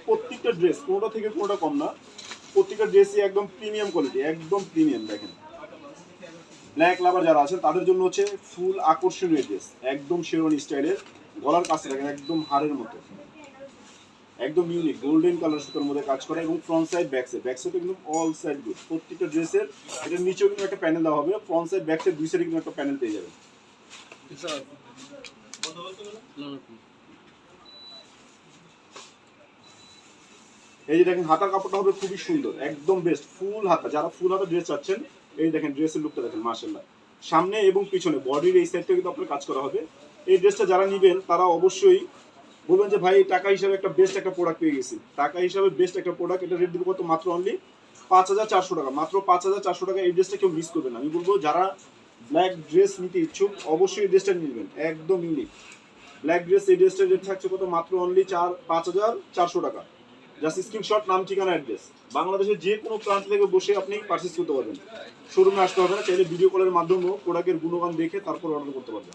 প্রত্যেকটা ড্রেস কোনোটা থেকে কোনোটা কম না, প্রত্যেকটা ড্রেসই একদম প্রিমিয়াম কোয়ালিটি, একদম প্রিমিয়াম। দেখেন ব্ল্যাক লাভার যারা আছেন তাদের জন্য হচ্ছে ফুল আকর্ষণীয় ড্রেস, একদম শেরওয়ানি স্টাইলের। গলার কাছে দেখেন একদম হাড়ের মতো, একদম ইউনিক গোল্ডেন কালার সুতার মধ্যে কাজ করা, এবং ফ্রন্ট সাইড ব্যাক সাইড কিন্তু অল সাইড গুড। প্রত্যেকটা ড্রেসের এটার নিচেও কিন্তু একটা প্যানেল দেওয়া হবে, ফ্রন্ট সাইড ব্যাক সাইড দুই সাইডে কিন্তু একটা প্যানেল পেয়ে যাবেন। এই যে দেখেন হাতার কাপড়টা হবে খুবই সুন্দর, একদম বেস্ট ফুল হাতা। যারা ফুল হাতা ড্রেস চাচ্ছেন, এই দেখেন ড্রেসের লুকটা দেখেন মাশাআল্লাহ। সামনে এবং পিছনে বডির এই সাইডটা কিন্তু আপনার কাজ করা হবে। এই ড্রেসটা যারা নেবেন তারা অবশ্যই বলবেন যে ভাই টাকা হিসাবে একটা বেস্ট একটা প্রোডাক্ট পেয়ে গেছি। টাকা হিসাবে বেস্ট একটা প্রোডাক্ট, এটা রেট দিব কত? মাত্র অনলি ৫,৪০০ টাকা। মাত্র ৫,৪০০ টাকা। এই ড্রেসটা কেউ মিস করবেন না। আমি বলবো যারা ব্ল্যাক ড্রেস নিতে ইচ্ছুক অবশ্যই এই ড্রেসটা নেবেন, একদম ইউনিক ব্ল্যাক ড্রেস। এই ড্রেসটার রেট থাকছে কত? মাত্র অনলি ৫,৪০০ টাকা। জাস্ট স্ক্রিনশট, নাম, ঠিকানা, অ্যাড্রেস। বাংলাদেশের যে কোনো প্রান্ত থেকে বসে আপনি পারচেজ করতে পারবেন, শোরুমে আসতে হবে না। চাইলে ভিডিও কলের মাধ্যমেও প্রোডাক্টের গুণগান দেখে তারপর অর্ডার করতে পারবেন।